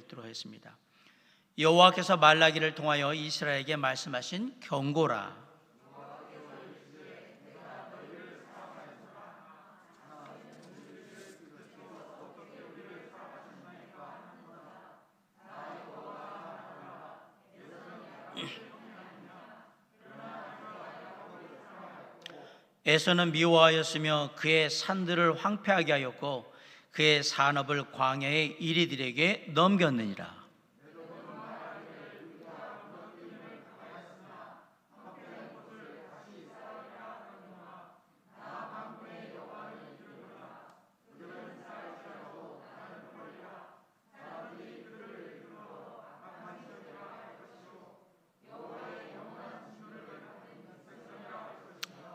읽도록 하겠습니다. 여호와께서 말라기를 통하여 이스라엘에게 말씀하신 경고라. 에서는 미워하였으며 그의 산들을 황폐하게 하였고 그의 산업을 광야의 이리들에게 넘겼느니라.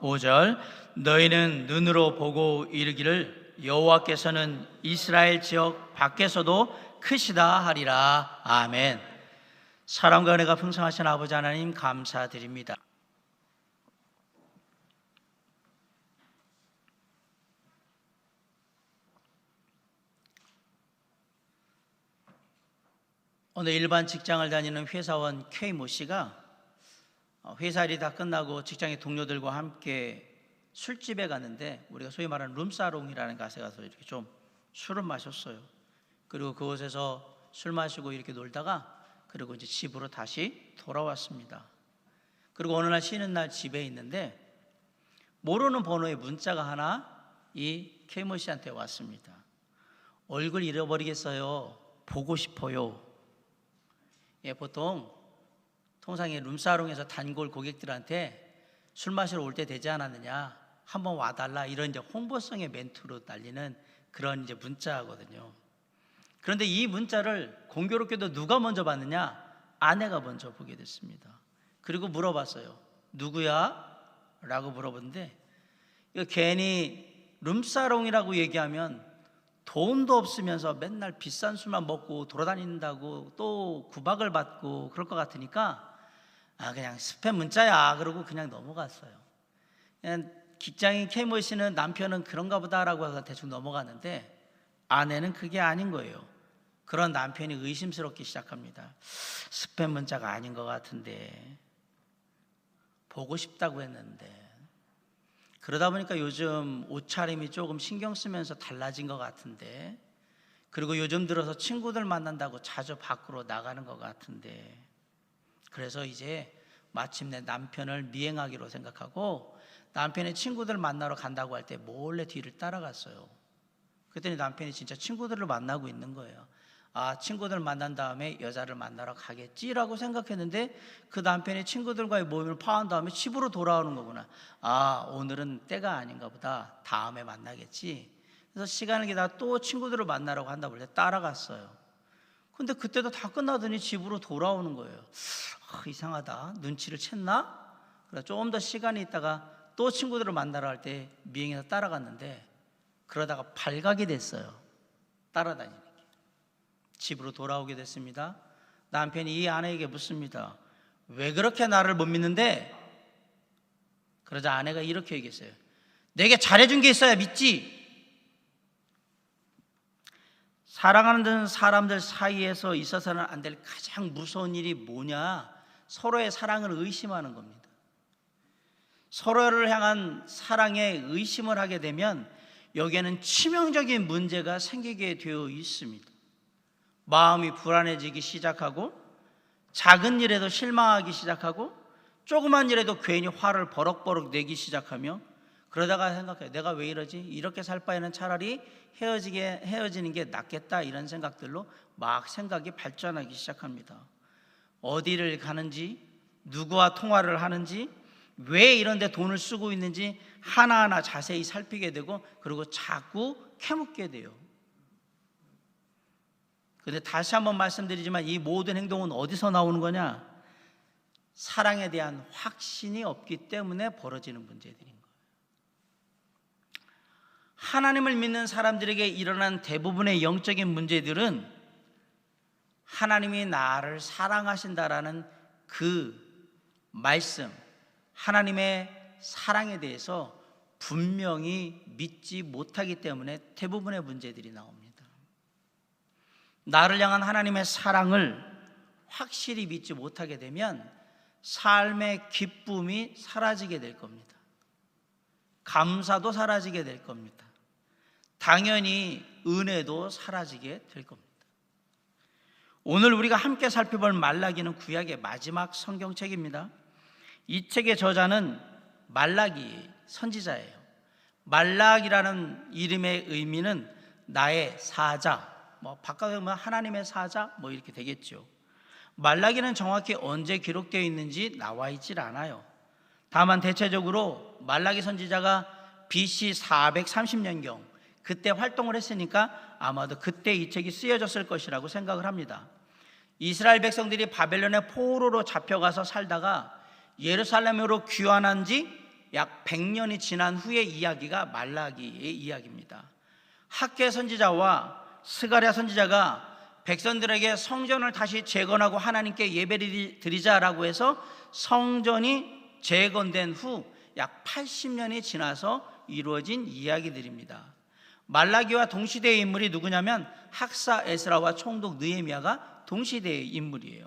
오절 너희는 눈으로 보고 이르기를 여호와께서는 이스라엘 지역 밖에서도 크시다 하리라. 아멘. 사랑과 은혜가 풍성하신 아버지 하나님 감사드립니다. 오늘 일반 직장을 다니는 회사원 K모 씨가 회사 일이 다 끝나고 직장의 동료들과 함께 술집에 갔는데 우리가 소위 말하는 룸사롱이라는 곳에 가서 이렇게 좀 술을 마셨어요. 그리고 그곳에서 술 마시고 이렇게 놀다가 그리고 이제 집으로 다시 돌아왔습니다. 그리고 어느 날 쉬는 날 집에 있는데 모르는 번호의 문자가 하나 이 K모 씨한테 왔습니다. 얼굴 잃어버리겠어요. 보고 싶어요. 보통 통상의 룸사롱에서 단골 고객들한테 술 마시러 올 때 되지 않았느냐, 한번 와달라, 이런 이제 홍보성의 멘트로 날리는 그런 이제 문자거든요. 그런데 이 문자를 공교롭게도 누가 먼저 봤느냐? 아내가 먼저 보게 됐습니다. 그리고 물어봤어요. 누구야? 라고 물어봤는데, 이거 괜히 룸사롱이라고 얘기하면 돈도 없으면서 맨날 비싼 술만 먹고 돌아다닌다고 또 구박을 받고 그럴 것 같으니까 그냥 스팸 문자야 그러고 그냥 넘어갔어요. 그냥 직장인 K모 씨는 남편은 그런가 보다라고 해서 대충 넘어갔는데 아내는 그게 아닌 거예요. 그런 남편이 의심스럽기 시작합니다. 스팸 문자가 아닌 것 같은데, 보고 싶다고 했는데. 그러다 보니까 요즘 옷차림이 조금 신경 쓰면서 달라진 것 같은데, 그리고 요즘 들어서 친구들 만난다고 자주 밖으로 나가는 것 같은데, 그래서 이제 마침내 남편을 미행하기로 생각하고 남편의 친구들 만나러 간다고 할 때 몰래 뒤를 따라갔어요. 그랬더니 남편이 진짜 친구들을 만나고 있는 거예요. 친구들 만난 다음에 여자를 만나러 가겠지라고 생각했는데 그 남편이 친구들과의 모임을 파한 다음에 집으로 돌아오는 거구나. 오늘은 때가 아닌가 보다. 다음에 만나겠지. 그래서 시간을 기다려 또 친구들을 만나라고 한다고 해서 따라갔어요. 근데 그때도 다 끝나더니 집으로 돌아오는 거예요. 이상하다. 눈치를 챘나? 그래서 조금 더 시간이 있다가 또 친구들을 만나러 갈 때 미행해서 따라갔는데 그러다가 발각이 됐어요. 따라다니는 게. 집으로 돌아오게 됐습니다. 남편이 이 아내에게 묻습니다. 왜 그렇게 나를 못 믿는데? 그러자 아내가 이렇게 얘기했어요. 내게 잘해준 게 있어야 믿지. 사랑하는 사람들 사이에서 있어서는 안 될 가장 무서운 일이 뭐냐? 서로의 사랑을 의심하는 겁니다. 서로를 향한 사랑에 의심을 하게 되면 여기에는 치명적인 문제가 생기게 되어 있습니다. 마음이 불안해지기 시작하고 작은 일에도 실망하기 시작하고 조그만 일에도 괜히 화를 버럭버럭 내기 시작하며 그러다가 생각해요. 내가 왜 이러지? 이렇게 살 바에는 차라리 헤어지는 게 낫겠다, 이런 생각들로 막 생각이 발전하기 시작합니다. 어디를 가는지, 누구와 통화를 하는지, 왜 이런 데 돈을 쓰고 있는지 하나하나 자세히 살피게 되고 그리고 자꾸 캐묻게 돼요. 그런데 다시 한번 말씀드리지만 이 모든 행동은 어디서 나오는 거냐? 사랑에 대한 확신이 없기 때문에 벌어지는 문제들인 거예요. 하나님을 믿는 사람들에게 일어난 대부분의 영적인 문제들은 하나님이 나를 사랑하신다라는 그 말씀, 하나님의 사랑에 대해서 분명히 믿지 못하기 때문에 대부분의 문제들이 나옵니다. 나를 향한 하나님의 사랑을 확실히 믿지 못하게 되면 삶의 기쁨이 사라지게 될 겁니다. 감사도 사라지게 될 겁니다. 당연히 은혜도 사라지게 될 겁니다. 오늘 우리가 함께 살펴볼 말라기는 구약의 마지막 성경책입니다. 이 책의 저자는 말라기 선지자예요. 말락이라는 이름의 의미는 나의 사자, 바꿔서 보면 하나님의 사자 이렇게 되겠죠. 말라기는 정확히 언제 기록되어 있는지 나와 있질 않아요. 다만 대체적으로 말라기 선지자가 BC 430년경 그때 활동을 했으니까 아마도 그때 이 책이 쓰여졌을 것이라고 생각을 합니다. 이스라엘 백성들이 바벨론의 포로로 잡혀가서 살다가 예루살렘으로 귀환한 지 약 100년이 지난 후의 이야기가 말라기의 이야기입니다. 학개 선지자와 스가랴 선지자가 백성들에게 성전을 다시 재건하고 하나님께 예배를 드리자라고 해서 성전이 재건된 후 약 80년이 지나서 이루어진 이야기들입니다. 말라기와 동시대의 인물이 누구냐면 학사 에스라와 총독 느헤미야가 동시대의 인물이에요.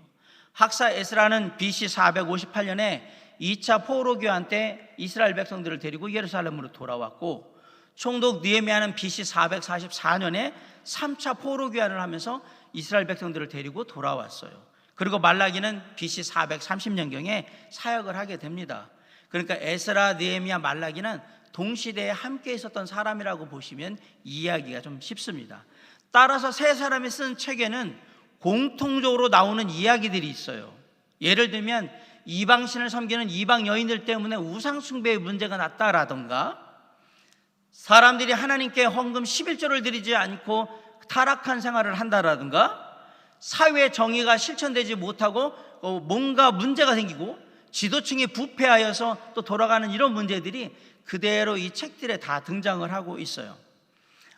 학사 에스라는 BC 458년에 2차 포로 교환 때 이스라엘 백성들을 데리고 예루살렘으로 돌아왔고, 총독 느헤미야는 BC 444년에 3차 포로 교환을 하면서 이스라엘 백성들을 데리고 돌아왔어요. 그리고 말라기는 BC 430년경에 사역을 하게 됩니다. 그러니까 에스라, 느헤미야, 말라기는 동시대에 함께 있었던 사람이라고 보시면 이해하기가 좀 쉽습니다. 따라서 세 사람이 쓴 책에는 공통적으로 나오는 이야기들이 있어요. 예를 들면 이방신을 섬기는 이방 여인들 때문에 우상 숭배의 문제가 났다라던가, 사람들이 하나님께 헌금 11조를 드리지 않고 타락한 생활을 한다라든가, 사회 정의가 실천되지 못하고 뭔가 문제가 생기고 지도층이 부패하여서 또 돌아가는 이런 문제들이 그대로 이 책들에 다 등장을 하고 있어요.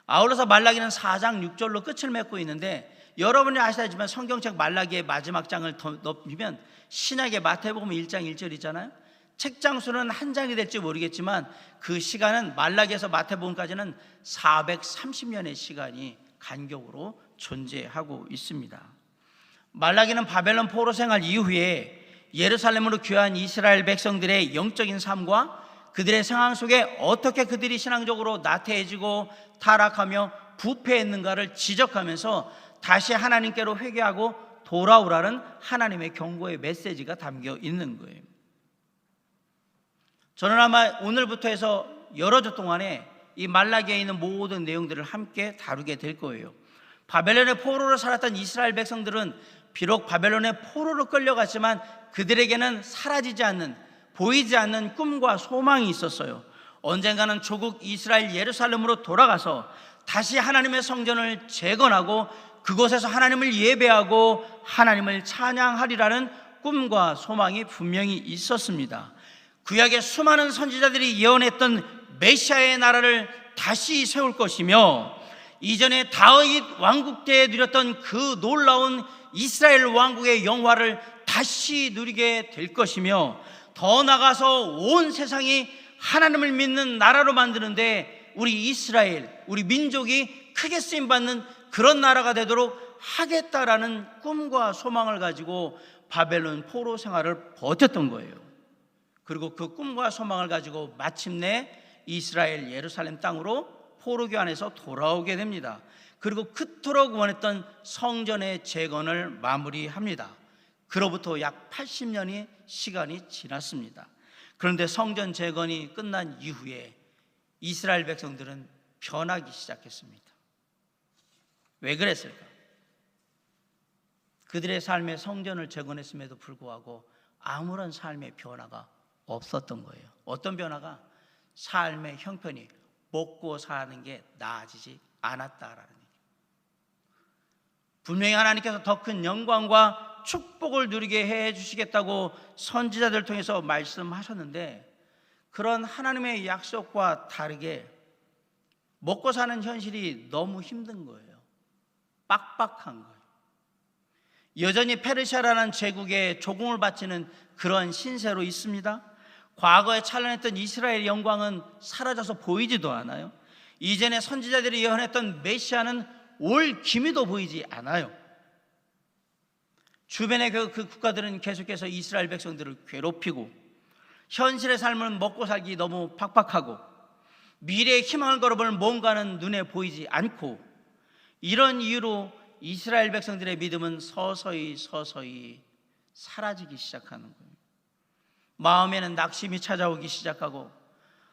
아울러서 말라기는 4장 6절로 끝을 맺고 있는데, 여러분이 아시다시피 성경책 말라기의 마지막 장을 더 넘기면 신약의 마태복음 1장 1절이잖아요. 책장 수는 한 장이 될지 모르겠지만 그 시간은 말라기에서 마태복음까지는 430년의 시간이 간격으로 존재하고 있습니다. 말라기는 바벨론 포로 생활 이후에 예루살렘으로 귀환한 이스라엘 백성들의 영적인 삶과 그들의 상황 속에 어떻게 그들이 신앙적으로 나태해지고 타락하며 부패했는가를 지적하면서 다시 하나님께로 회개하고 돌아오라는 하나님의 경고의 메시지가 담겨 있는 거예요. 저는 아마 오늘부터 해서 여러 주 동안에 이 말라기에 있는 모든 내용들을 함께 다루게 될 거예요. 바벨론의 포로로 살았던 이스라엘 백성들은 비록 바벨론의 포로로 끌려갔지만 그들에게는 사라지지 않는, 보이지 않는 꿈과 소망이 있었어요. 언젠가는 조국 이스라엘 예루살렘으로 돌아가서 다시 하나님의 성전을 재건하고 그곳에서 하나님을 예배하고 하나님을 찬양하리라는 꿈과 소망이 분명히 있었습니다. 구약의 수많은 선지자들이 예언했던 메시아의 나라를 다시 세울 것이며, 이전에 다윗 왕국 때에 누렸던 그 놀라운 이스라엘 왕국의 영화를 다시 누리게 될 것이며, 더 나아가서 온 세상이 하나님을 믿는 나라로 만드는데 우리 이스라엘, 우리 민족이 크게 쓰임받는 그런 나라가 되도록 하겠다라는 꿈과 소망을 가지고 바벨론 포로 생활을 버텼던 거예요. 그리고 그 꿈과 소망을 가지고 마침내 이스라엘 예루살렘 땅으로 포로 교환해서 돌아오게 됩니다. 그리고 그토록 원했던 성전의 재건을 마무리합니다. 그로부터 약 80년의 시간이 지났습니다. 그런데 성전 재건이 끝난 이후에 이스라엘 백성들은 변하기 시작했습니다. 왜 그랬을까? 그들의 삶에 성전을 재건했음에도 불구하고 아무런 삶의 변화가 없었던 거예요. 어떤 변화가? 삶의 형편이 먹고 사는 게 나아지지 않았다라는 얘기예요. 분명히 하나님께서 더 큰 영광과 축복을 누리게 해 주시겠다고 선지자들을 통해서 말씀하셨는데, 그런 하나님의 약속과 다르게 먹고 사는 현실이 너무 힘든 거예요. 빡빡한 거예요. 여전히 페르시아라는 제국에 조공을 바치는 그런 신세로 있습니다. 과거에 찬란했던 이스라엘 영광은 사라져서 보이지도 않아요. 이전에 선지자들이 예언했던 메시아는 올 기미도 보이지 않아요. 주변의 그 국가들은 계속해서 이스라엘 백성들을 괴롭히고 현실의 삶은 먹고 살기 너무 팍팍하고 미래의 희망을 걸어볼 뭔가는 눈에 보이지 않고 이런 이유로 이스라엘 백성들의 믿음은 서서히 사라지기 시작하는 거예요. 마음에는 낙심이 찾아오기 시작하고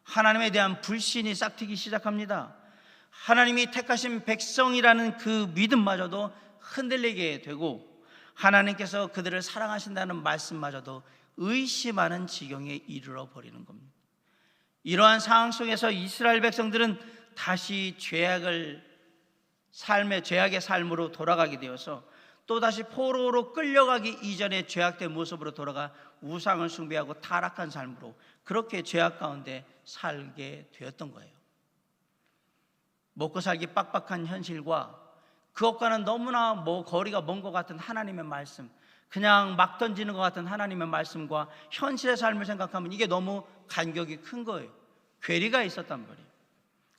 하나님에 대한 불신이 싹트기 시작합니다. 하나님이 택하신 백성이라는 그 믿음마저도 흔들리게 되고 하나님께서 그들을 사랑하신다는 말씀마저도 의심하는 지경에 이르러 버리는 겁니다. 이러한 상황 속에서 이스라엘 백성들은 다시 죄악의 삶으로 돌아가게 되어서 또다시 포로로 끌려가기 이전의 죄악된 모습으로 돌아가 우상을 숭배하고 타락한 삶으로 그렇게 죄악 가운데 살게 되었던 거예요. 먹고 살기 빡빡한 현실과 그것과는 너무나 거리가 먼 것 같은 하나님의 말씀, 그냥 막 던지는 것 같은 하나님의 말씀과 현실의 삶을 생각하면 이게 너무 간격이 큰 거예요. 괴리가 있었단 말이에요.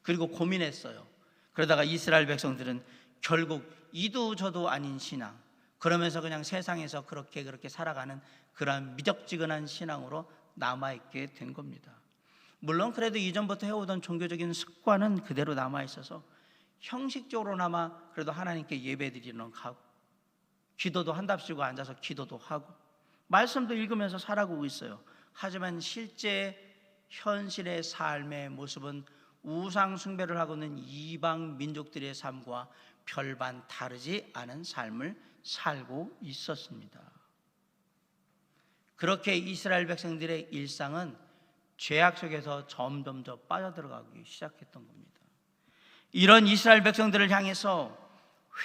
그리고 고민했어요. 그러다가 이스라엘 백성들은 결국 이도 저도 아닌 신앙, 그러면서 그냥 세상에서 그렇게 살아가는 그러한 미적지근한 신앙으로 남아있게 된 겁니다. 물론 그래도 이전부터 해오던 종교적인 습관은 그대로 남아있어서 형식적으로나마 그래도 하나님께 예배드리는 가고 기도도 한답시고 앉아서 기도도 하고 말씀도 읽으면서 살아가고 있어요. 하지만 실제 현실의 삶의 모습은 우상 숭배를 하고 있는 이방 민족들의 삶과 별반 다르지 않은 삶을 살고 있었습니다. 그렇게 이스라엘 백성들의 일상은 죄악 속에서 점점 더 빠져들어가기 시작했던 겁니다. 이런 이스라엘 백성들을 향해서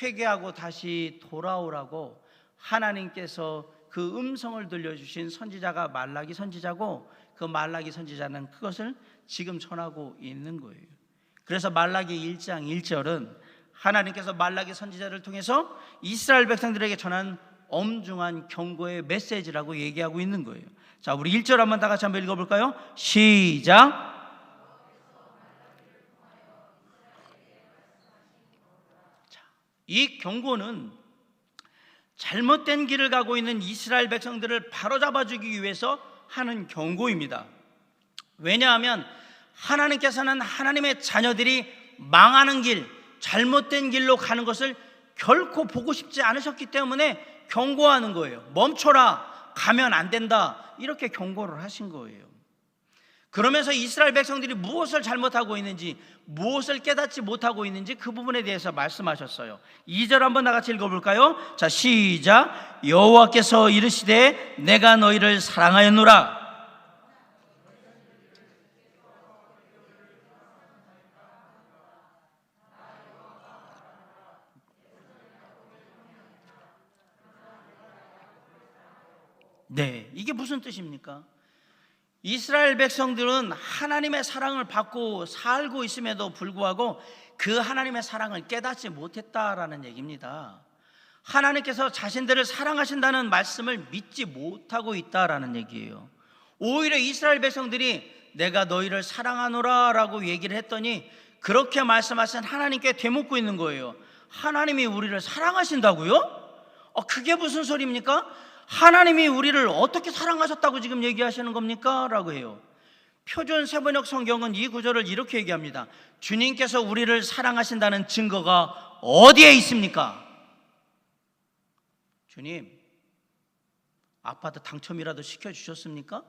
회개하고 다시 돌아오라고 하나님께서 그 음성을 들려주신 선지자가 말라기 선지자고 그 말라기 선지자는 그것을 지금 전하고 있는 거예요. 그래서 말라기 1장 1절은 하나님께서 말라기 선지자를 통해서 이스라엘 백성들에게 전한 엄중한 경고의 메시지라고 얘기하고 있는 거예요. 자, 우리 1절 한번 다 같이 한번 읽어볼까요? 시작. 이 경고는 잘못된 길을 가고 있는 이스라엘 백성들을 바로잡아주기 위해서 하는 경고입니다. 왜냐하면 하나님께서는 하나님의 자녀들이 망하는 길, 잘못된 길로 가는 것을 결코 보고 싶지 않으셨기 때문에 경고하는 거예요. 멈춰라, 가면 안 된다, 이렇게 경고를 하신 거예요. 그러면서 이스라엘 백성들이 무엇을 잘못하고 있는지, 무엇을 깨닫지 못하고 있는지 그 부분에 대해서 말씀하셨어요. 2절 한번 다 같이 읽어볼까요? 자, 시작. 여호와께서 이르시되 내가 너희를 사랑하였노라. 네, 이게 무슨 뜻입니까? 이스라엘 백성들은 하나님의 사랑을 받고 살고 있음에도 불구하고 그 하나님의 사랑을 깨닫지 못했다라는 얘기입니다. 하나님께서 자신들을 사랑하신다는 말씀을 믿지 못하고 있다라는 얘기예요. 오히려 이스라엘 백성들이 내가 너희를 사랑하노라 라고 얘기를 했더니 그렇게 말씀하신 하나님께 되묻고 있는 거예요. 하나님이 우리를 사랑하신다고요? 그게 무슨 소리입니까? 하나님이 우리를 어떻게 사랑하셨다고 지금 얘기하시는 겁니까? 라고 해요. 표준 세번역 성경은 이 구절을 이렇게 얘기합니다. 주님께서 우리를 사랑하신다는 증거가 어디에 있습니까? 주님, 아파트 당첨이라도 시켜주셨습니까?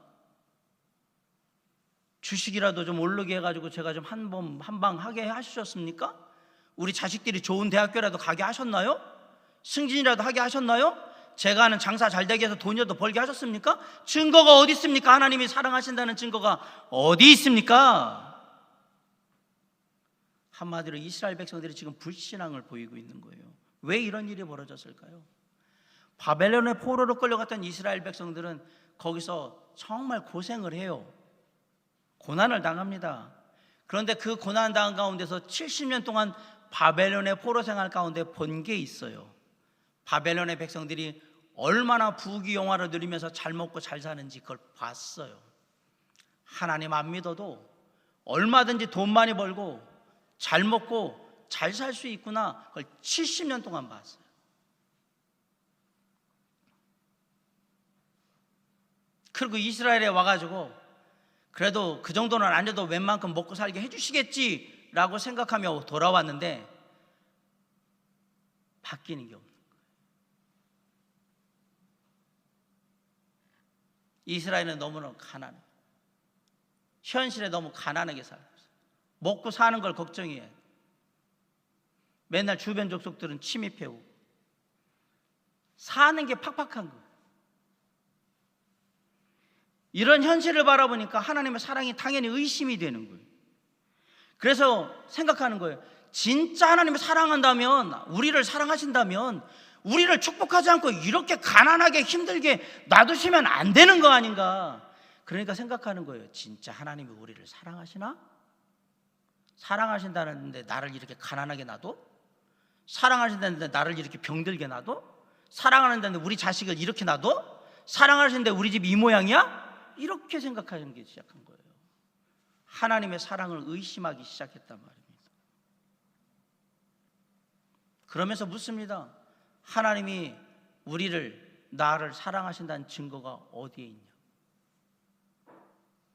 주식이라도 좀 오르게 해가지고 제가 좀 한 방 하게 하셨습니까? 우리 자식들이 좋은 대학교라도 가게 하셨나요? 승진이라도 하게 하셨나요? 제가 하는 장사 잘 되게 해서 돈이라도 벌게 하셨습니까? 증거가 어디 있습니까? 하나님이 사랑하신다는 증거가 어디 있습니까? 한마디로 이스라엘 백성들이 지금 불신앙을 보이고 있는 거예요. 왜 이런 일이 벌어졌을까요? 바벨론의 포로로 끌려갔던 이스라엘 백성들은 거기서 정말 고생을 해요. 고난을 당합니다. 그런데 그 고난 당한 가운데서 70년 동안 바벨론의 포로 생활 가운데 본 게 있어요. 바벨론의 백성들이 얼마나 부귀영화를 누리면서 잘 먹고 잘 사는지 그걸 봤어요. 하나님 안 믿어도 얼마든지 돈 많이 벌고 잘 먹고 잘 살 수 있구나, 그걸 70년 동안 봤어요. 그리고 이스라엘에 와가지고 그래도 그 정도는 아니어도 웬만큼 먹고 살게 해주시겠지라고 생각하며 돌아왔는데 바뀌는 게 없는 거예요. 이스라엘은 너무나 가난해. 현실에 너무 가난하게 살고 있어요. 먹고 사는 걸 걱정해야 돼. 맨날 주변 족속들은 침입해오고 사는 게 팍팍한 거예요. 이런 현실을 바라보니까 하나님의 사랑이 당연히 의심이 되는 거예요. 그래서 생각하는 거예요. 진짜 하나님을 사랑한다면, 우리를 사랑하신다면 우리를 축복하지 않고 이렇게 가난하게 힘들게 놔두시면 안 되는 거 아닌가. 그러니까 생각하는 거예요. 진짜 하나님이 우리를 사랑하시나? 사랑하신다는데 나를 이렇게 가난하게 놔둬? 사랑하신다는데 나를 이렇게 병들게 놔둬? 사랑하는데 우리 자식을 이렇게 놔둬? 사랑하시는데 우리 집이 이 모양이야? 이렇게 생각하는 게 시작한 거예요. 하나님의 사랑을 의심하기 시작했단 말입니다. 그러면서 묻습니다. 하나님이 나를 사랑하신다는 증거가 어디에 있냐?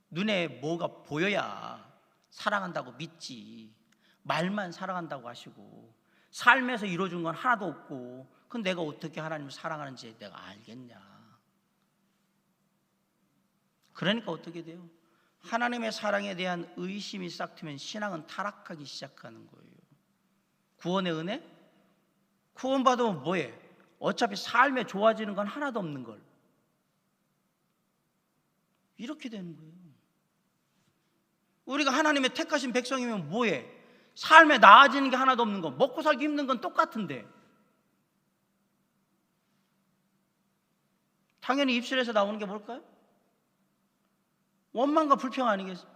눈에 뭐가 보여야 사랑한다고 믿지. 말만 사랑한다고 하시고 삶에서 이루어준 건 하나도 없고, 그럼 내가 어떻게 하나님을 사랑하는지 내가 알겠냐? 그러니까 어떻게 돼요? 하나님의 사랑에 대한 의심이 싹 트면 신앙은 타락하기 시작하는 거예요. 구원의 은혜? 구원받으면 뭐해? 어차피 삶에 좋아지는 건 하나도 없는 걸. 이렇게 되는 거예요. 우리가 하나님의 택하신 백성이면 뭐해? 삶에 나아지는 게 하나도 없는 거. 먹고 살기 힘든 건 똑같은데. 당연히 입술에서 나오는 게 뭘까요? 원망과 불평 아니겠어요?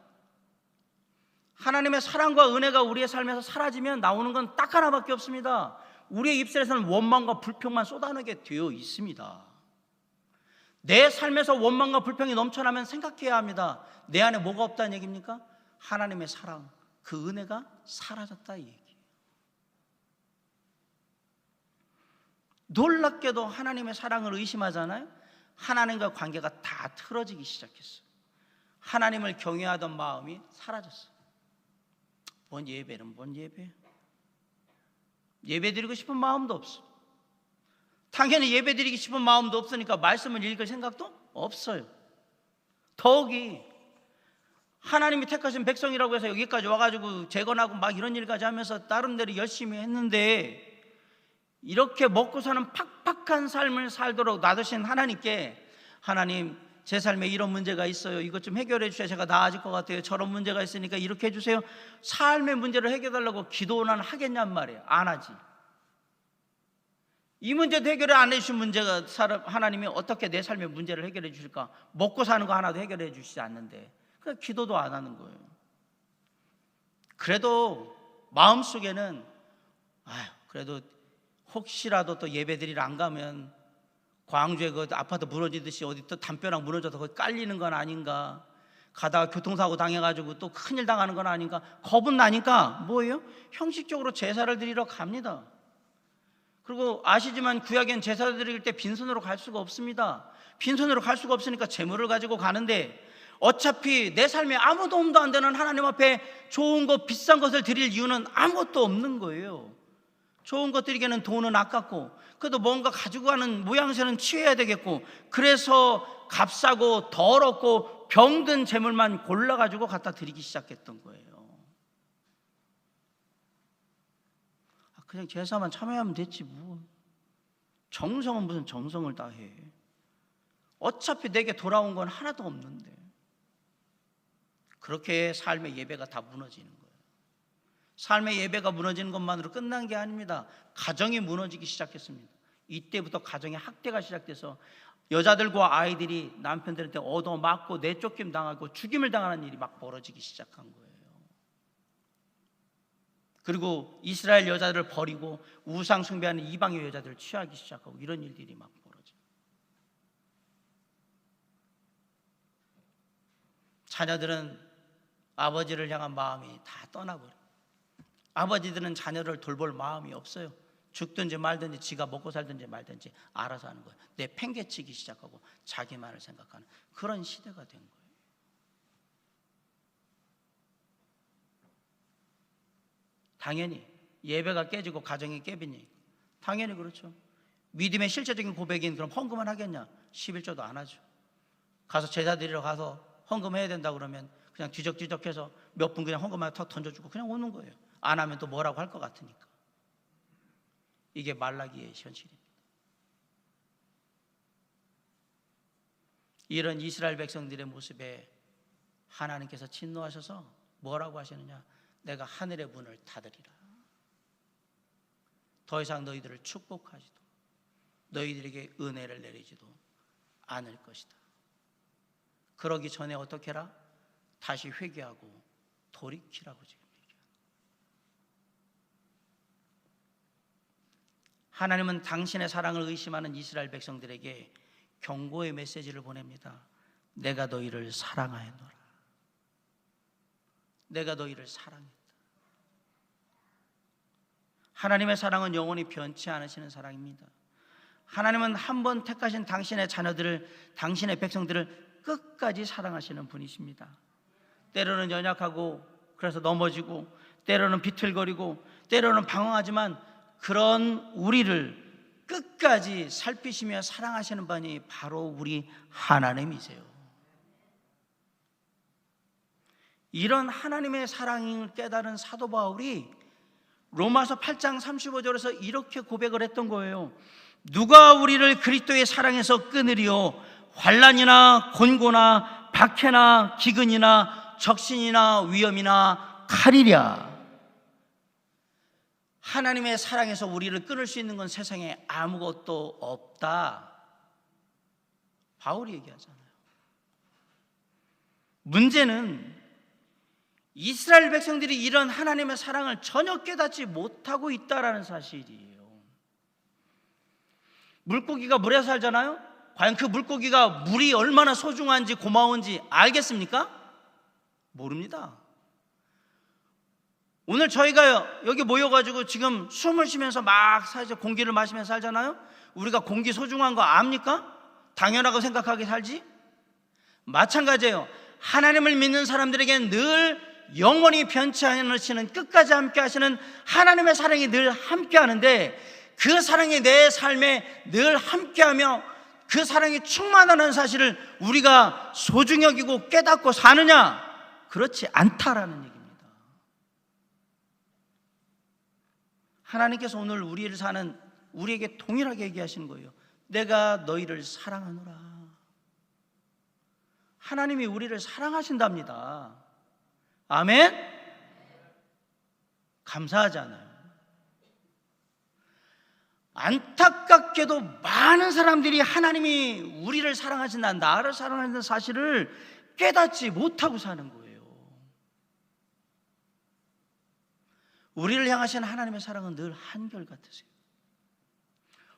하나님의 사랑과 은혜가 우리의 삶에서 사라지면 나오는 건 딱 하나밖에 없습니다. 우리의 입술에서는 원망과 불평만 쏟아내게 되어 있습니다. 내 삶에서 원망과 불평이 넘쳐나면 생각해야 합니다. 내 안에 뭐가 없다는 얘기입니까? 하나님의 사랑, 그 은혜가 사라졌다 이 얘기예요. 놀랍게도 하나님의 사랑을 의심하잖아요. 하나님과 관계가 다 틀어지기 시작했어요. 하나님을 경외하던 마음이 사라졌어요. 뭔 예배는 뭔 예배? 예배드리고 싶은 마음도 없어. 당연히 예배드리고 싶은 마음도 없으니까 말씀을 읽을 생각도 없어요. 더욱이 하나님이 택하신 백성이라고 해서 여기까지 와가지고 재건하고 막 이런 일까지 하면서 나름대로 열심히 했는데, 이렇게 먹고 사는 팍팍한 삶을 살도록 놔두신 하나님께, 하나님 제 삶에 이런 문제가 있어요, 이것 좀 해결해 주셔야 제가 나아질 것 같아요, 저런 문제가 있으니까 이렇게 해주세요, 삶의 문제를 해결하려고 기도는 하겠냔 말이에요. 안 하지. 이 문제도 해결을 안 해주신 문제가 하나님이 어떻게 내 삶의 문제를 해결해 주실까? 먹고 사는 거 하나도 해결해 주시지 않는데, 그러니까 기도도 안 하는 거예요. 그래도 마음속에는 그래도 혹시라도 또 예배드리러 안 가면 광주에 그 아파트 무너지듯이 어디 또 담벼락 무너져서 거기 깔리는 건 아닌가, 가다가 교통사고 당해가지고 또 큰일 당하는 건 아닌가 겁은 나니까 뭐예요? 형식적으로 제사를 드리러 갑니다. 그리고 아시지만 구약엔 제사 드릴 때 빈손으로 갈 수가 없습니다. 빈손으로 갈 수가 없으니까 재물을 가지고 가는데, 어차피 내 삶에 아무 도움도 안 되는 하나님 앞에 좋은 것, 비싼 것을 드릴 이유는 아무것도 없는 거예요. 좋은 것 드리기에는 돈은 아깝고, 그래도 뭔가 가지고 가는 모양새는 취해야 되겠고, 그래서 값싸고 더럽고 병든 재물만 골라가지고 갖다 드리기 시작했던 거예요. 그냥 제사만 참여하면 됐지 뭐. 정성은 무슨 정성을 다해. 어차피 내게 돌아온 건 하나도 없는데. 그렇게 삶의 예배가 다 무너지는 거예요. 삶의 예배가 무너지는 것만으로 끝난 게 아닙니다. 가정이 무너지기 시작했습니다. 이때부터 가정의 학대가 시작돼서 여자들과 아이들이 남편들한테 얻어맞고 내쫓김 당하고 죽임을 당하는 일이 막 벌어지기 시작한 거예요. 그리고 이스라엘 여자들을 버리고 우상 숭배하는 이방의 여자들을 취하기 시작하고, 이런 일들이 막 벌어져요. 자녀들은 아버지를 향한 마음이 다 떠나버려요. 아버지들은 자녀를 돌볼 마음이 없어요. 죽든지 말든지 지가 먹고 살든지 말든지 알아서 하는 거예요. 내 팽개치기 시작하고 자기만을 생각하는 그런 시대가 된 거예요. 당연히 예배가 깨지고 가정이 깨비니 당연히 그렇죠. 믿음의 실제적인 고백인 그럼 헌금을 하겠냐? 11조도 안 하죠. 가서 제사 드리러 가서 헌금해야 된다 그러면 그냥 뒤적뒤적해서 몇 분 그냥 헌금만 턱 던져주고 그냥 오는 거예요. 안 하면 또 뭐라고 할 것 같으니까. 이게 말라기의 현실입니다. 이런 이스라엘 백성들의 모습에 하나님께서 진노하셔서 뭐라고 하시느냐? 내가 하늘의 문을 닫으리라. 더 이상 너희들을 축복하지도 너희들에게 은혜를 내리지도 않을 것이다. 그러기 전에 어떻게 해라? 다시 회개하고 돌이키라고 지금 얘기합니다. 하나님은 당신의 사랑을 의심하는 이스라엘 백성들에게 경고의 메시지를 보냅니다. 내가 너희를 사랑하였노라. 내가 너희를 사랑했다. 하나님의 사랑은 영원히 변치 않으시는 사랑입니다. 하나님은 한 번 택하신 당신의 자녀들을, 당신의 백성들을 끝까지 사랑하시는 분이십니다. 때로는 연약하고 그래서 넘어지고, 때로는 비틀거리고, 때로는 방황하지만 그런 우리를 끝까지 살피시며 사랑하시는 분이 바로 우리 하나님이세요. 이런 하나님의 사랑을 깨달은 사도 바울이 로마서 8장 35절에서 이렇게 고백을 했던 거예요. 누가 우리를 그리스도의 사랑에서 끊으리요? 환난이나 곤고나 박해나 기근이나 적신이나 위험이나 칼이랴. 하나님의 사랑에서 우리를 끊을 수 있는 건 세상에 아무것도 없다. 바울이 얘기하잖아요. 문제는 이스라엘 백성들이 이런 하나님의 사랑을 전혀 깨닫지 못하고 있다라는 사실이에요. 물고기가 물에 살잖아요. 과연 그 물고기가 물이 얼마나 소중한지 고마운지 알겠습니까? 모릅니다. 오늘 저희가 여기 모여가지고 지금 숨을 쉬면서 막 살죠. 공기를 마시면서 살잖아요. 우리가 공기 소중한 거 압니까? 당연하고 생각하게 살지? 마찬가지예요. 하나님을 믿는 사람들에게는 늘 영원히 변치 않으시는, 끝까지 함께 하시는 하나님의 사랑이 늘 함께 하는데, 그 사랑이 내 삶에 늘 함께하며 그 사랑이 충만하는 사실을 우리가 소중히 여기고 깨닫고 사느냐? 그렇지 않다라는 얘기입니다. 하나님께서 오늘 우리에게 동일하게 얘기하시는 거예요. 내가 너희를 사랑하노라. 하나님이 우리를 사랑하신답니다. 아멘? 감사하지 않아요? 안타깝게도 많은 사람들이 하나님이 우리를 사랑하신다, 나를 사랑하신다는 사실을 깨닫지 못하고 사는 거예요. 우리를 향하신 하나님의 사랑은 늘 한결같으세요.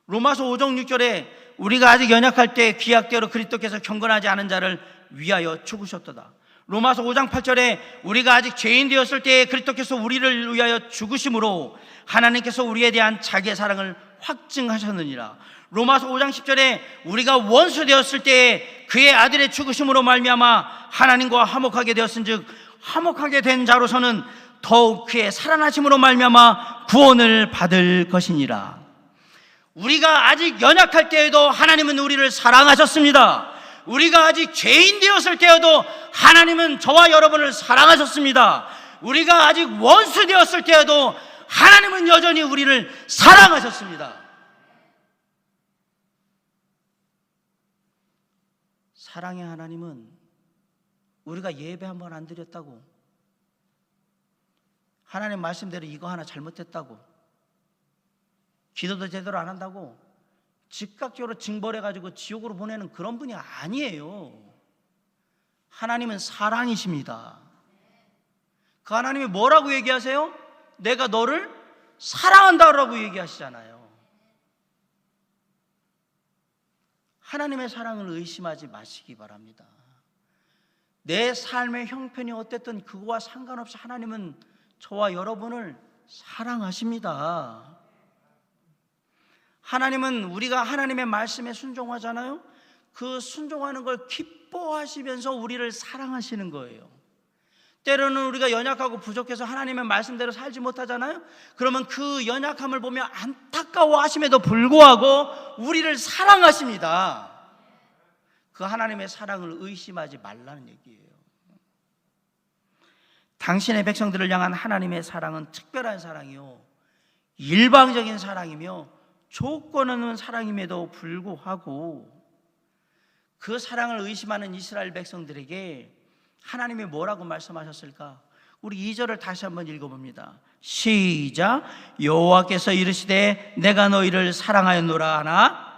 로마서 5장 6절에 우리가 아직 연약할 때 기약대로 그리스도께서 경건하지 않은 자를 위하여 죽으셨도다. 로마서 5장 8절에 우리가 아직 죄인 되었을 때에 그리스도께서 우리를 위하여 죽으심으로 하나님께서 우리에 대한 자기의 사랑을 확증하셨느니라. 로마서 5장 10절에 우리가 원수 되었을 때에 그의 아들의 죽으심으로 말미암아 하나님과 화목하게 되었은즉 화목하게 된 자로서는 더욱 그의 살아나심으로 말미암아 구원을 받을 것이니라. 우리가 아직 연약할 때에도 하나님은 우리를 사랑하셨습니다. 우리가 아직 죄인 되었을 때에도 하나님은 저와 여러분을 사랑하셨습니다. 우리가 아직 원수 되었을 때에도 하나님은 여전히 우리를 사랑하셨습니다. 사랑의 하나님은 우리가 예배 한 번 안 드렸다고, 하나님 말씀대로 이거 하나 잘못했다고, 기도도 제대로 안 한다고 즉각적으로 징벌해가지고 지옥으로 보내는 그런 분이 아니에요. 하나님은 사랑이십니다. 그 하나님이 뭐라고 얘기하세요? 내가 너를 사랑한다라고 얘기하시잖아요. 하나님의 사랑을 의심하지 마시기 바랍니다. 내 삶의 형편이 어땠든 그거와 상관없이 하나님은 저와 여러분을 사랑하십니다. 하나님은 우리가 하나님의 말씀에 순종하잖아요. 그 순종하는 걸 기뻐하시면서 우리를 사랑하시는 거예요. 때로는 우리가 연약하고 부족해서 하나님의 말씀대로 살지 못하잖아요. 그러면 그 연약함을 보며 안타까워하심에도 불구하고 우리를 사랑하십니다. 그 하나님의 사랑을 의심하지 말라는 얘기예요. 당신의 백성들을 향한 하나님의 사랑은 특별한 사랑이요, 일방적인 사랑이며 조건 없는 사랑임에도 불구하고 그 사랑을 의심하는 이스라엘 백성들에게 하나님이 뭐라고 말씀하셨을까? 우리 2절을 다시 한번 읽어봅니다. 시작. 여호와께서 이르시되 내가 너희를 사랑하였노라 하나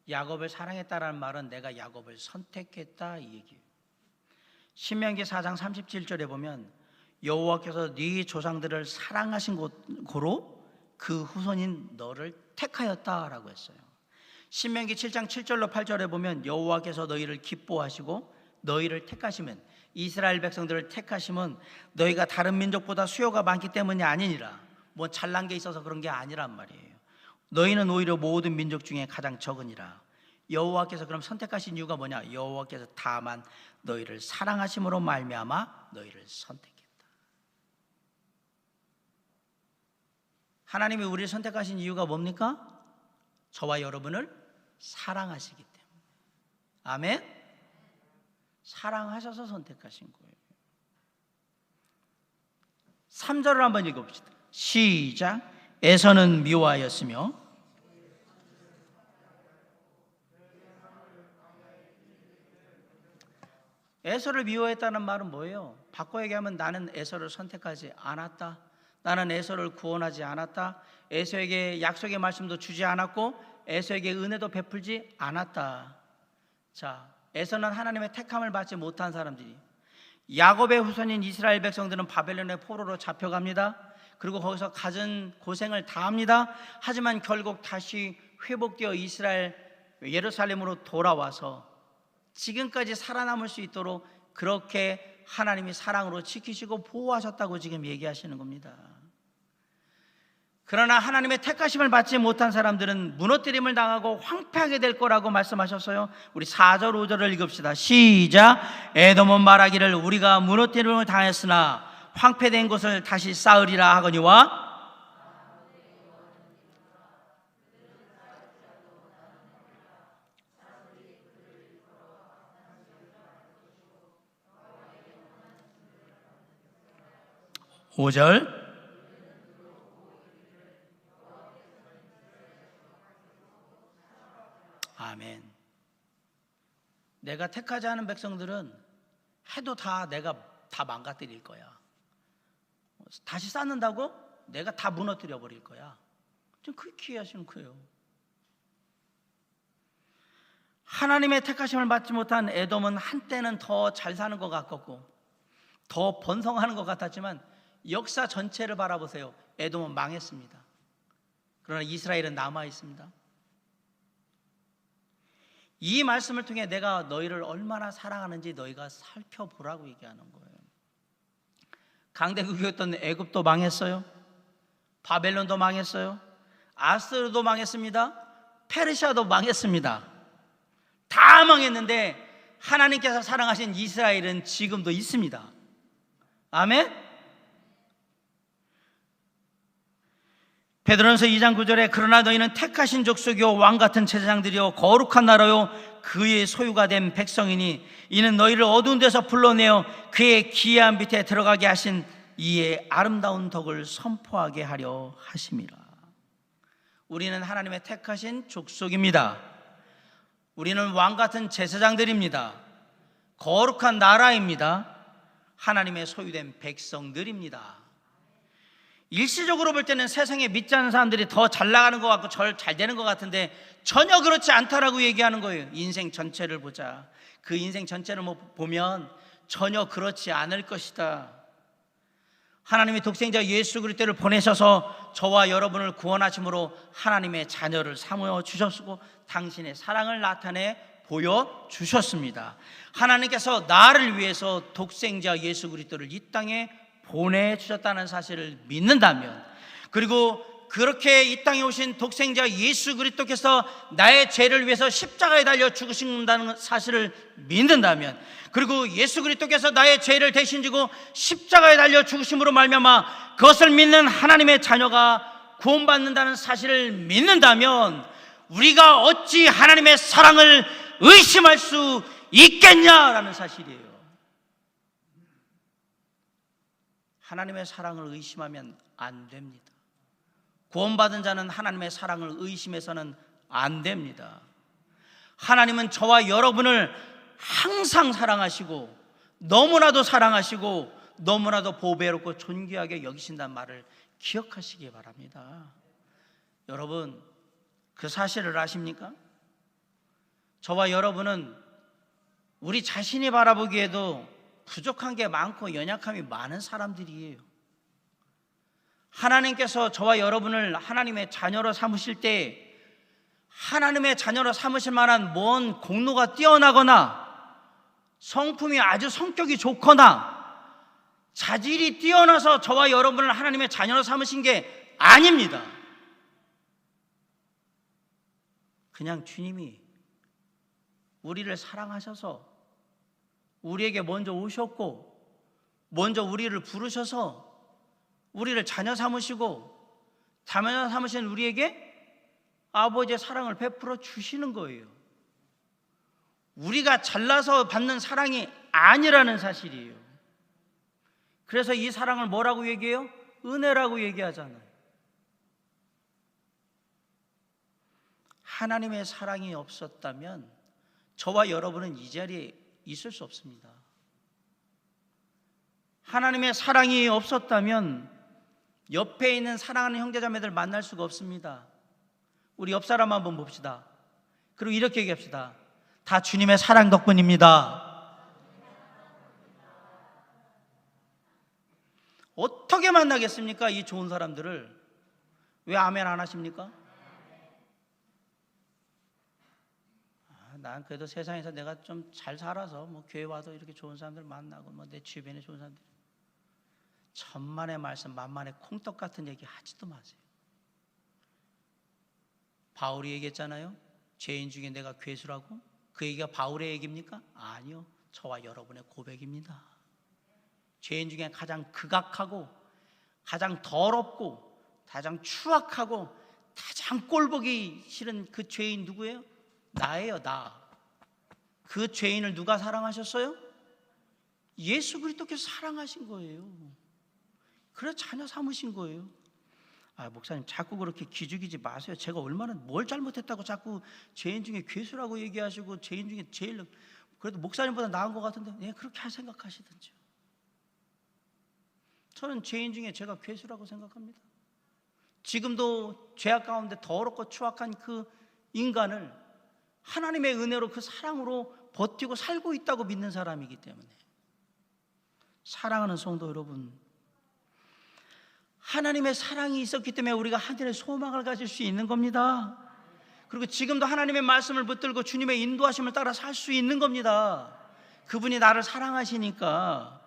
야곱을 사랑했다라는 말은 내가 야곱을 선택했다 이 얘기예요. 신명기 4장 37절에 보면 여호와께서 네 조상들을 사랑하신 고로 그 후손인 너를 택하였다라고 했어요. 신명기 7장 7절로 8절에 보면 여호와께서 너희를 기뻐하시고 너희를 택하시면, 이스라엘 백성들을 택하시면 너희가 다른 민족보다 수요가 많기 때문이 아니니라, 뭐 잘난 게 있어서 그런 게 아니란 말이에요. 너희는 오히려 모든 민족 중에 가장 적으니라. 여호와께서 그럼 선택하신 이유가 뭐냐? 여호와께서 다만 너희를 사랑하심으로 말미암아 너희를 선택했다. 하나님이 우리를 선택하신 이유가 뭡니까? 저와 여러분을 사랑하시기 때문에. 아멘. 사랑하셔서 선택하신 거예요. 3절을 한번 읽어봅시다. 시작. 에서는 미워하였으며 에서를 미워했다는 말은 뭐예요? 바꿔 얘기하면 나는 에서를 선택하지 않았다. 나는 에서를 구원하지 않았다. 에서에게 약속의 말씀도 주지 않았고 에서에게 은혜도 베풀지 않았다. 자, 에서는 하나님의 택함을 받지 못한 사람들이, 야곱의 후손인 이스라엘 백성들은 바벨론의 포로로 잡혀갑니다. 그리고 거기서 갖은 고생을 다 합니다. 하지만 결국 다시 회복되어 이스라엘 예루살렘으로 돌아와서 지금까지 살아남을 수 있도록 그렇게 하나님이 사랑으로 지키시고 보호하셨다고 지금 얘기하시는 겁니다. 그러나 하나님의 택하심을 받지 못한 사람들은 무너뜨림을 당하고 황폐하게 될 거라고 말씀하셨어요. 우리 4절 5절을 읽읍시다. 시작. 에돔은 말하기를 우리가 무너뜨림을 당했으나 황폐된 곳을 다시 쌓으리라 하거니와 5절. 아멘. 내가 택하지 않은 백성들은 해도 내가 다 망가뜨릴 거야. 다시 쌓는다고 내가 다 무너뜨려 버릴 거야. 좀 그렇게 이해하시는 거예요. 하나님의 택하심을 받지 못한 에돔은 한때는 더 잘 사는 것 같고 더 번성하는 것 같았지만 역사 전체를 바라보세요. 에돔은 망했습니다. 그러나 이스라엘은 남아 있습니다. 이 말씀을 통해 내가 너희를 얼마나 사랑하는지 너희가 살펴보라고 얘기하는 거예요. 강대국이었던 애굽도 망했어요. 바벨론도 망했어요. 아스르도 망했습니다. 페르시아도 망했습니다. 다 망했는데 하나님께서 사랑하신 이스라엘은 지금도 있습니다. 아멘. 베드로전서 2장 9절에 그러나 너희는 택하신 족속이요 왕같은 제사장들이요 거룩한 나라요 그의 소유가 된 백성이니 이는 너희를 어두운 데서 불러내어 그의 기이한 빛에 들어가게 하신 이의 아름다운 덕을 선포하게 하려 하심이라. 우리는 하나님의 택하신 족속입니다. 우리는 왕같은 제사장들입니다. 거룩한 나라입니다. 하나님의 소유된 백성들입니다. 일시적으로 볼 때는 세상에 믿지 않는 사람들이 더 잘 나가는 것 같고 잘 되는 것 같은데 전혀 그렇지 않다라고 얘기하는 거예요. 인생 전체를 보자. 그 인생 전체를 보면 전혀 그렇지 않을 것이다. 하나님의 독생자 예수 그리스도를 보내셔서 저와 여러분을 구원하심으로 하나님의 자녀를 삼어 주셨고 당신의 사랑을 나타내 보여주셨습니다. 하나님께서 나를 위해서 독생자 예수 그리스도를 이 땅에 보내주셨다는 사실을 믿는다면, 그리고 그렇게 이 땅에 오신 독생자 예수 그리스도께서 나의 죄를 위해서 십자가에 달려 죽으신다는 사실을 믿는다면, 그리고 예수 그리스도께서 나의 죄를 대신 지고 십자가에 달려 죽으심으로 말미암아 그것을 믿는 하나님의 자녀가 구원받는다는 사실을 믿는다면, 우리가 어찌 하나님의 사랑을 의심할 수 있겠냐라는 사실이에요. 하나님의 사랑을 의심하면 안 됩니다. 구원받은 자는 하나님의 사랑을 의심해서는 안 됩니다. 하나님은 저와 여러분을 항상 사랑하시고 너무나도 사랑하시고 너무나도 보배롭고 존귀하게 여기신다는 말을 기억하시기 바랍니다. 여러분, 그 사실을 아십니까? 저와 여러분은 우리 자신이 바라보기에도 부족한 게 많고 연약함이 많은 사람들이에요. 하나님께서 저와 여러분을 하나님의 자녀로 삼으실 때 하나님의 자녀로 삼으실 만한 뭔 공로가 뛰어나거나 성품이 아주 성격이 좋거나 자질이 뛰어나서 저와 여러분을 하나님의 자녀로 삼으신 게 아닙니다. 그냥 주님이 우리를 사랑하셔서 우리에게 먼저 오셨고 먼저 우리를 부르셔서 우리를 자녀 삼으시고 자녀 삼으신 우리에게 아버지의 사랑을 베풀어 주시는 거예요. 우리가 잘나서 받는 사랑이 아니라는 사실이에요. 그래서 이 사랑을 뭐라고 얘기해요? 은혜라고 얘기하잖아요. 하나님의 사랑이 없었다면 저와 여러분은 이 자리에 있을 수 없습니다. 하나님의 사랑이 없었다면 옆에 있는 사랑하는 형제자매들 만날 수가 없습니다. 우리 옆 사람 한번 봅시다. 그리고 이렇게 얘기합시다. 다 주님의 사랑 덕분입니다. 어떻게 만나겠습니까? 이 좋은 사람들을. 왜 아멘 안 하십니까? 난 그래도 세상에서 내가 좀 잘 살아서 뭐 교회 와서 이렇게 좋은 사람들 만나고 뭐 내 주변에 좋은 사람들, 천만의 말씀 만만의 콩떡 같은 얘기 하지도 마세요. 바울이 얘기했잖아요. 죄인 중에 내가 괴수라고. 그 얘기가 바울의 얘기입니까? 아니요, 저와 여러분의 고백입니다. 죄인 중에 가장 극악하고 가장 더럽고 가장 추악하고 가장 꼴보기 싫은 그 죄인 누구예요? 나예요, 나. 그 죄인을 누가 사랑하셨어요? 예수 그리스도께서 사랑하신 거예요. 그래서 자녀 삼으신 거예요. 목사님 자꾸 그렇게 기죽이지 마세요. 제가 얼마나 뭘 잘못했다고 자꾸 죄인 중에 괴수라고 얘기하시고 죄인 중에 제일 그래도 목사님보다 나은 것 같은데, 네, 그렇게 생각하시든지요. 저는 죄인 중에 제가 괴수라고 생각합니다. 지금도 죄악 가운데 더럽고 추악한 그 인간을 하나님의 은혜로 그 사랑으로 버티고 살고 있다고 믿는 사람이기 때문에, 사랑하는 성도 여러분, 하나님의 사랑이 있었기 때문에 우리가 하늘의 소망을 가질 수 있는 겁니다. 그리고 지금도 하나님의 말씀을 붙들고 주님의 인도하심을 따라 살 수 있는 겁니다. 그분이 나를 사랑하시니까.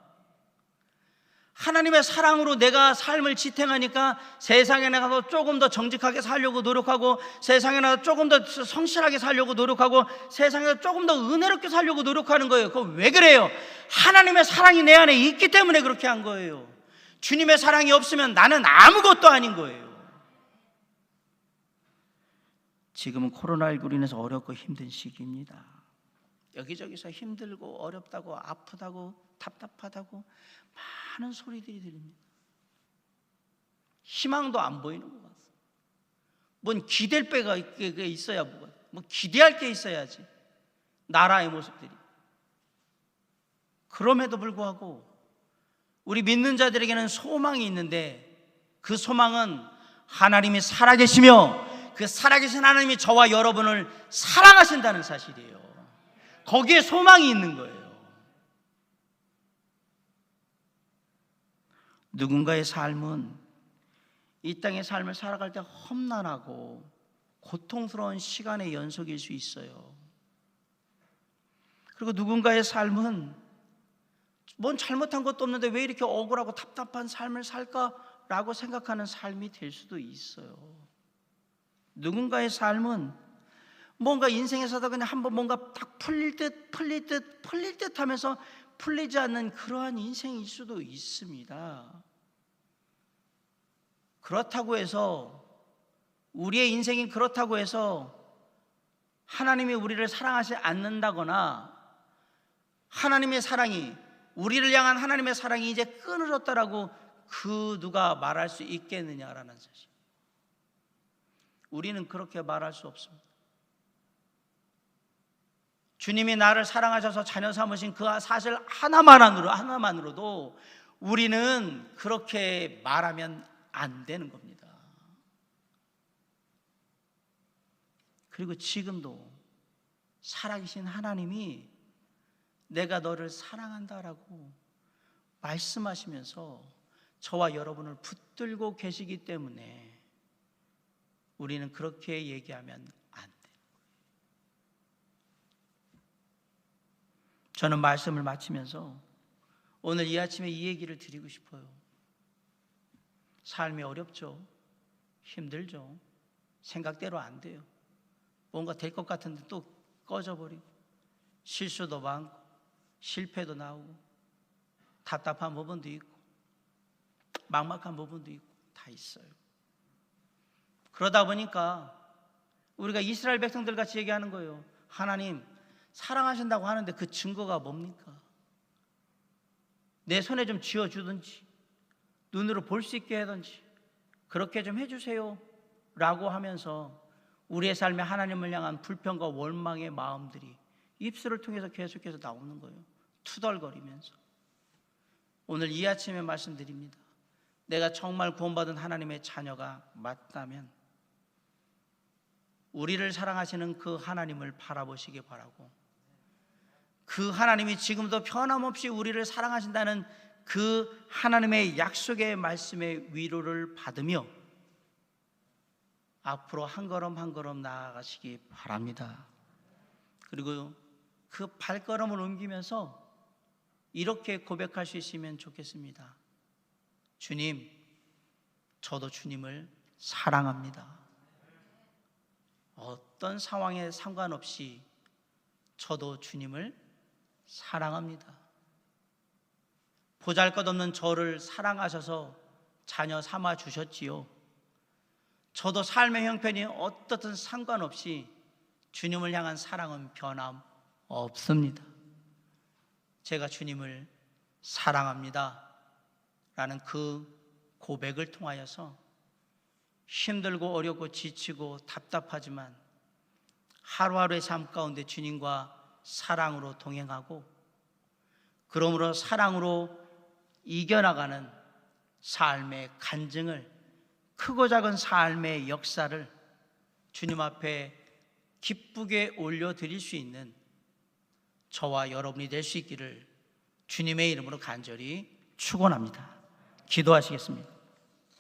하나님의 사랑으로 내가 삶을 지탱하니까 세상에 나가서 조금 더 정직하게 살려고 노력하고, 세상에 나가서 조금 더 성실하게 살려고 노력하고, 세상에서 조금 더 은혜롭게 살려고 노력하는 거예요. 그거 왜 그래요? 하나님의 사랑이 내 안에 있기 때문에 그렇게 한 거예요. 주님의 사랑이 없으면 나는 아무것도 아닌 거예요. 지금은 코로나19로 인해서 어렵고 힘든 시기입니다. 여기저기서 힘들고 어렵다고 아프다고 답답하다고 많은 소리들이 들립니다. 희망도 안 보이는 것 같아요. 뭔 기댈 배가 있어야 뭐 기대할 게 있어야지. 나라의 모습들이. 그럼에도 불구하고 우리 믿는 자들에게는 소망이 있는데, 그 소망은 하나님이 살아계시며 그 살아계신 하나님이 저와 여러분을 사랑하신다는 사실이에요. 거기에 소망이 있는 거예요. 누군가의 삶은 이 땅의 삶을 살아갈 때 험난하고 고통스러운 시간의 연속일 수 있어요. 그리고 누군가의 삶은 뭔 잘못한 것도 없는데 왜 이렇게 억울하고 답답한 삶을 살까라고 생각하는 삶이 될 수도 있어요. 누군가의 삶은 뭔가 인생에 살다 그냥 한번 뭔가 딱 풀릴 듯 하면서 풀리지 않는 그러한 인생일 수도 있습니다. 그렇다고 해서 우리의 인생이 그렇다고 해서 하나님이 우리를 사랑하지 않는다거나 하나님의 사랑이 우리를 향한 하나님의 사랑이 이제 끊어졌다라고 그 누가 말할 수 있겠느냐라는 사실. 우리는 그렇게 말할 수 없습니다. 주님이 나를 사랑하셔서 자녀 삼으신 그 사실 하나만으로도 우리는 그렇게 말하면 안 되는 겁니다. 그리고 지금도 살아계신 하나님이 내가 너를 사랑한다라고 말씀하시면서 저와 여러분을 붙들고 계시기 때문에 우리는 그렇게 얘기하면 안 돼요. 저는 말씀을 마치면서 오늘 이 아침에 이 얘기를 드리고 싶어요. 삶이 어렵죠. 힘들죠. 생각대로 안 돼요. 뭔가 될 것 같은데 또 꺼져버리고 실수도 많고 실패도 나오고 답답한 부분도 있고 막막한 부분도 있고 다 있어요. 그러다 보니까 우리가 이스라엘 백성들 같이 얘기하는 거예요. 하나님 사랑하신다고 하는데 그 증거가 뭡니까? 내 손에 좀 쥐어주든지 눈으로 볼 수 있게 하든지 그렇게 좀 해주세요 라고 하면서 우리의 삶에 하나님을 향한 불평과 원망의 마음들이 입술을 통해서 계속해서 나오는 거예요. 투덜거리면서. 오늘 이 아침에 말씀드립니다. 내가 정말 구원받은 하나님의 자녀가 맞다면 우리를 사랑하시는 그 하나님을 바라보시기 바라고, 그 하나님이 지금도 변함없이 우리를 사랑하신다는 그 하나님의 약속의 말씀의 위로를 받으며 앞으로 한 걸음 한 걸음 나아가시기 바랍니다. 그리고 그 발걸음을 옮기면서 이렇게 고백할 수 있으면 좋겠습니다. 주님, 저도 주님을 사랑합니다. 어떤 상황에 상관없이 저도 주님을 사랑합니다. 보잘것없는 저를 사랑하셔서 자녀 삼아 주셨지요. 저도 삶의 형편이 어떻든 상관없이 주님을 향한 사랑은 변함없습니다. 제가 주님을 사랑합니다 라는 그 고백을 통하여서 힘들고 어렵고 지치고 답답하지만 하루하루의 삶 가운데 주님과 사랑으로 동행하고 그러므로 사랑으로 이겨나가는 삶의 간증을, 크고 작은 삶의 역사를 주님 앞에 기쁘게 올려드릴 수 있는 저와 여러분이 될 수 있기를 주님의 이름으로 간절히 축원합니다. 기도하시겠습니다.